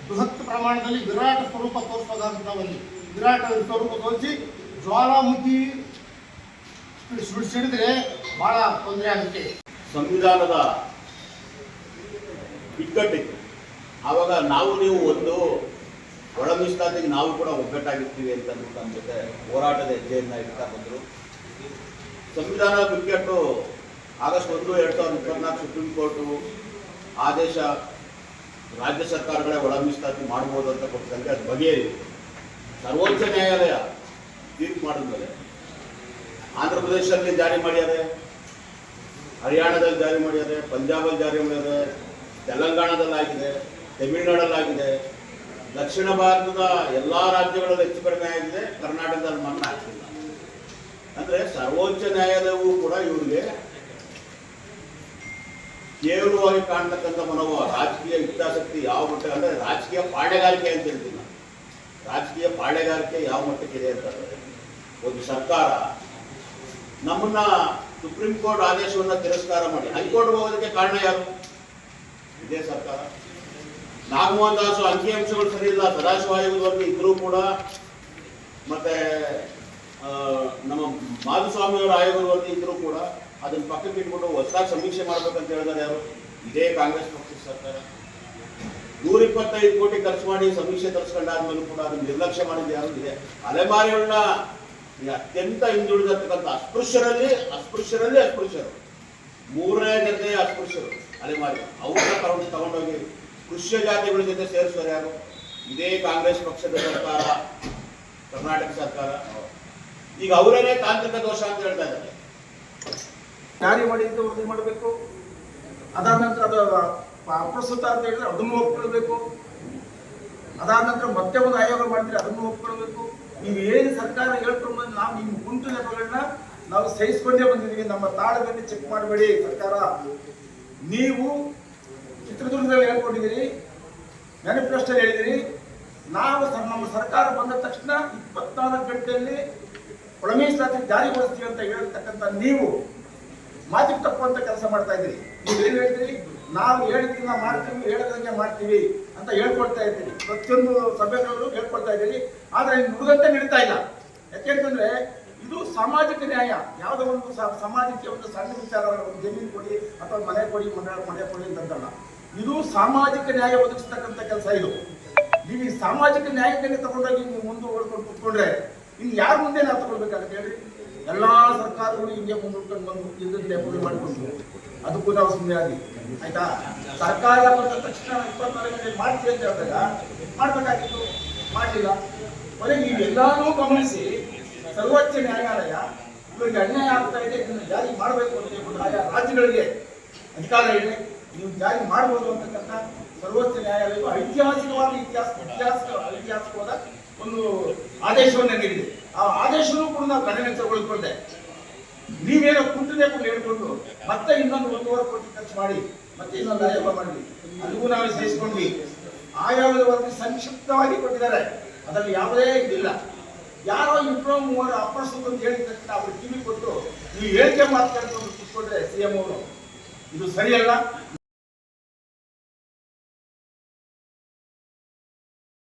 D: ಬೃಹತ್ ಪ್ರಮಾಣದಲ್ಲಿ ವಿರಾಟ ಸ್ವರೂಪ ತೋರಿಸಬೇಕಾಗುತ್ತೆ. ನಾವಲ್ಲಿ ವಿರಾಟ ಸ್ವರೂಪ ತೋರಿಸಿ ಜ್ವಾಲಾಮುಖಿ ಸಿಡಿದ್ರೆ ಬಹಳ ತೊಂದರೆ ಆಗುತ್ತೆ.
E: ಸಂವಿಧಾನದ ಬಿಕ್ಕಟ್ಟಿತ್ತು. ಆವಾಗ ನಾವು ನೀವು ಒಂದು ಒಳ ಮೀಸಲಾತಿಗೆ ನಾವು ಕೂಡ ಒಗ್ಗಟ್ಟಾಗಿರ್ತೀವಿ ಅಂತ ನಮ್ಮ ಜೊತೆ ಹೋರಾಟದ ಹೆಜ್ಜೆಯನ್ನು ಇಡ್ತಾ ಬಂದರು. ಸಂವಿಧಾನದ ಬಿಕ್ಕಟ್ಟು ಆಗಸ್ಟ್ 1, 2024 ಸುಪ್ರೀಂ ಕೋರ್ಟು ಆದೇಶ ರಾಜ್ಯ ಸರ್ಕಾರಗಳೇ ಒಳ ಮೀಸಲಾತಿ ಮಾಡ್ಬೋದು ಅಂತ ಕೊಟ್ಟಂತೆ ಅದು ಬಗೆಹರಿದೆ. ಸರ್ವೋಚ್ಚ ನ್ಯಾಯಾಲಯ ತೀರ್ಪು ಮಾಡಿದ್ಮೇಲೆ ಆಂಧ್ರ ಪ್ರದೇಶದಲ್ಲಿ ಜಾರಿ ಮಾಡ್ಯಾರೆ, ಹರಿಯಾಣದಲ್ಲಿ ಜಾರಿ ಮಾಡ್ಯಾರೆ, ಪಂಜಾಬಲ್ಲಿ ಜಾರಿ ಮಾಡ್ಯಾರೆ, ತೆಲಂಗಾಣದಲ್ಲಾಗಿದೆ, ತಮಿಳುನಾಡಲ್ಲಾಗಿದೆ, ದಕ್ಷಿಣ ಭಾರತದ ಎಲ್ಲ ರಾಜ್ಯಗಳಲ್ಲಿ ಹೆಚ್ಚು ಕಡಿಮೆ ಆಗಿದೆ, ಕರ್ನಾಟಕದಲ್ಲಿ ಮಾತ್ರ ಆಗ್ತಿಲ್ಲ. ಅಂದರೆ ಸರ್ವೋಚ್ಚ ನ್ಯಾಯಾಲಯವೂ ಕೂಡ ಇವರಿಗೆ ಕೇವಲವಾಗಿ ಕಾಣ್ತಕ್ಕಂಥ ಮನೋಭಾವ, ರಾಜಕೀಯ ಹಿತಾಸಕ್ತಿ ಯಾವ ಮಟ್ಟ ಅಂದರೆ ರಾಜಕೀಯ ಪಾಳೆಗಾರಿಕೆ ಅಂತ ಹೇಳ್ತೀನಿ ನಾನು. ರಾಜಕೀಯ ಪಾಳೆಗಾರಿಕೆ ಯಾವ ಮಟ್ಟಕ್ಕಿದೆ ಅಂತಂದರೆ, ಒಂದು ಸರ್ಕಾರ ನಮ್ಮನ್ನ ಸುಪ್ರೀಂ ಕೋರ್ಟ್ ಆದೇಶವನ್ನು ತಿರಸ್ಕಾರ ಮಾಡಿ ಹೈಕೋರ್ಟ್ ಹೋಗೋದಕ್ಕೆ ಕಾರಣ ಯಾರು? ಇದೇ ಸರ್ಕಾರ. ನಾಗಮೋಹನ್ ದಾಸ್ ಅಂಕಿಅಂಶಗಳು ಸರಿ ಇಲ್ಲ, ಸದಾಶಿವ ಆಯೋಗದವರೆಗೆ ಇದ್ರೂ ಕೂಡ, ಮತ್ತೆ ನಮ್ಮ ಮಾಧುಸ್ವಾಮಿಯವರ ಆಯೋಗದವರೆಗೆ ಇದ್ರೂ ಕೂಡ ಅದನ್ನು ಪಕ್ಕಕ್ಕೆ ಇಟ್ಬಿಟ್ಟು ಹೊಸದಾಗಿ ಸಮೀಕ್ಷೆ ಮಾಡ್ಬೇಕಂತ ಹೇಳಿದ್ರೆ ಯಾರು? ಇದೇ ಕಾಂಗ್ರೆಸ್ ಪಕ್ಷದ ಸರ್ಕಾರ. 125 ಕೋಟಿ ಖರ್ಚು ಮಾಡಿ ಸಮೀಕ್ಷೆ ತರಿಸ್ಕೊಂಡಾದ್ಮೇಲೂ ಕೂಡ ಅದನ್ನು ನಿರ್ಲಕ್ಷ್ಯ ಮಾಡಿದ ಯಾರು? ಇದೆ ಅಲೆಮಾರಿಗಳನ್ನ ಅತ್ಯಂತ ಹಿಂದುಳಿದಿರ್ತಕ್ಕಂಥ ಅಸ್ಪೃಶ್ಯರು, 3ನೇ ದರ್ಜೆಯ ಅಸ್ಪೃಶ್ಯರು ಅಲೆಮಾರಿ, ಅವ್ರನ್ನ ತಗೊಂಡೋಗಿ ಕೃಷ್ಯ ಜಾತಿಗಳ ಜೊತೆ ಸೇರಿಸೋರು ಯಾರು? ಇದೇ ಕಾಂಗ್ರೆಸ್ ಪಕ್ಷದ ಸರ್ಕಾರ, ಕರ್ನಾಟಕ ಸರ್ಕಾರ. ಈಗ ಅವರೇನೇ ತಾಂತ್ರಿಕ ದೋಷ ಅಂತ ಹೇಳ್ತಾ ಇದ್ದಾರೆ.
C: ಜಾರಿ ಮಾಡಿ ಅಂತ ವರದಿ ಮಾಡಬೇಕು. ಅದಾದ ನಂತರ ಅದು ಅಪ್ರಸ್ತುತ ಅಂತ ಹೇಳಿದ್ರೆ ಅದನ್ನು ಒಪ್ಕೊಳ್ಬೇಕು. ಅದಾದ ನಂತರ ಮತ್ತೆ ಒಂದು ಆಯೋಗ ಮಾಡಿದ್ರೆ ಅದನ್ನು ಒಪ್ಕೊಳ್ಬೇಕು. ನೀವು ಏನು ಸರ್ಕಾರ ಹೇಳ್ಕೊಂಡು ಬಂದು ನಾವು ನಿಮ್ಮ ಗುಂಟು ನೆಪಗಳನ್ನ ನಾವು ಸಹಿಸ್ಕೊಂಡೇ ಬಂದಿದ್ದೀವಿ. ನಮ್ಮ ತಾಳದಲ್ಲಿ ಚೆಕ್ ಮಾಡಬೇಡಿ ಸರ್ಕಾರ. ನೀವು ಚಿತ್ರದುರ್ಗದಲ್ಲಿ ಹೇಳ್ಕೊಂಡಿದ್ದೀರಿ, ಮ್ಯಾನಿಫೆಸ್ಟೋಲ್ಲಿ ಹೇಳಿದಿರಿ, ನಾವು ನಮ್ಮ ಸರ್ಕಾರ ಬಂದ ತಕ್ಷಣ 24 ಗಂಟೆಯಲ್ಲಿ ಒಳ ಮೀಸಲಾತಿ ಜಾರಿಗೊಳಿಸ್ತೀವಿ ಅಂತ ಹೇಳಿರ್ತಕ್ಕಂಥ ನೀವು ಮಾತಿಗೆ ತಪ್ಪುವಂತ ಕೆಲಸ ಮಾಡ್ತಾ ಇದ್ದೀರಿ. ನೀವು ಏನು ಹೇಳ್ತೀರಿ? ನಾವು ಹೇಳಿದ್ದನ್ನ ಮಾಡ್ತೀವಿ, ಹೇಳದಂಗೆ ಮಾಡ್ತೀವಿ ಅಂತ ಹೇಳ್ಕೊಡ್ತಾ ಇದ್ದೀರಿ. ಪ್ರತಿಯೊಂದು ಸಭೆಗಳಲ್ಲೂ ಹೇಳ್ಕೊಡ್ತಾ ಇದ್ದೀರಿ. ಆದರೆ ನುಡಿದಂತೆ ನಡೀತಾ ಇಲ್ಲ. ಯಾಕೆಂತಂದ್ರೆ ಇದು ಸಾಮಾಜಿಕ ನ್ಯಾಯ. ಯಾವುದೋ ಒಂದು ಸಮಾಜಕ್ಕೆ ಒಂದು ಸಣ್ಣ ವಿಚಾರ, ಒಂದು ಜಮೀನು ಕೊಡಿ ಅಥವಾ ಮನೆ ಕೊಡಿ ಅಂತಲ್ಲ. ಇದು ಸಾಮಾಜಿಕ ನ್ಯಾಯ ಒದಗಿಸ್ತಕ್ಕಂಥ ಕೆಲಸ. ಇದು ನೀವು ಈ ಸಾಮಾಜಿಕ ನ್ಯಾಯಕ್ಕೆ ತಗೊಂಡೋಗಿ ನೀವು ಮುಂದೆ ಓಡ್ಕೊಂಡು ಕೂತ್ಕೊಂಡ್ರೆ ಇನ್ನು ಯಾರ ಮುಂದೆ ನಾವು ತಗೊಳ್ಬೇಕಾಗುತ್ತೆ ಹೇಳಿ? ಎಲ್ಲಾ ಸರ್ಕಾರಗಳು ಹಿಂಗೆ ಮುಂದ್ಕೊಂಡು ಬಂದು ಇದನ್ನ ನೇಮಕ ಮಾಡಿಕೊಂಡು ಅದಕ್ಕೂ ನಾವು ಸುಮ್ಮನೆ ಆಗಿ ಆಯ್ತಾ. ಸರ್ಕಾರ ಬಂದ ತಕ್ಷಣ 24 ಗಂಟೆ ಮಾಡ್ತೀವಿ ಅಂತ ಹೇಳಿದಾಗ ಮಾಡ್ಬೇಕಾಗಿತ್ತು, ಮಾಡಲಿಲ್ಲ. ಕೊನೆಗೆ ನೀವೆಲ್ಲಾನು ಗಮನಿಸಿ ಸರ್ವೋಚ್ಚ ನ್ಯಾಯಾಲಯ ಇವರಿಗೆ ಅನ್ಯಾಯ ಆಗ್ತಾ ಇದೆ, ಇದನ್ನು ಜಾರಿ ಮಾಡಬೇಕು ಅಂತ ಹೇಳ್ಬಿಟ್ಟು ಆಯಾ ರಾಜ್ಯಗಳಿಗೆ ಅಧಿಕಾರ ಇದೆ, ನೀವು ಜಾರಿ ಮಾಡಬಹುದು ಅಂತಕ್ಕಂಥ ಸರ್ವೋಚ್ಚ ನ್ಯಾಯಾಲಯ ಐತಿಹಾಸಿಕವಾದ ಒಂದು ಆದೇಶವನ್ನು ನೀಡಿದೆ. ಆ ಆದೇಶವೂ ಕೂಡ ನಾವು ಗಣನೆ ತಗೊಳ್ಕೊಂಡೆ. ನೀವೇನೋ ಕುಂಟನೆ ಕೂಡ ಹೇಳ್ಕೊಂಡು ಮತ್ತೆ ಇನ್ನೊಂದು 1.5 ಕೋಟಿ ಖರ್ಚು ಮಾಡಿ ಮತ್ತೆ ಇನ್ನೊಂದು ಆಯೋಗ ಮಾಡಿ, ಅದಕ್ಕೂ ನಾವು ಸಹಿಸಿಕೊಂಡ್ವಿ. ಆಯೋಗದ ವರದಿ ಸಂಕ್ಷಿಪ್ತವಾಗಿ ಕೊಟ್ಟಿದ್ದಾರೆ, ಅದರಲ್ಲಿ ಯಾವುದೇ ಇದಿಲ್ಲ. ಯಾರೋ 2-3 ಅಪ್ರಸ್ತುತ ಅಂತ ಹೇಳಿದ ತಕ್ಷಣ ಅವ್ರಿಗೆ ಕಿವಿ ಕೊಟ್ಟು ನೀವು ಹೇಳಿಕೆ ಮಾತಾಡ್ಕೊಂಡು ಕೂತ್ಕೊಂಡ್ರೆ CM ಅವರು, ಇದು ಸರಿಯಲ್ಲ.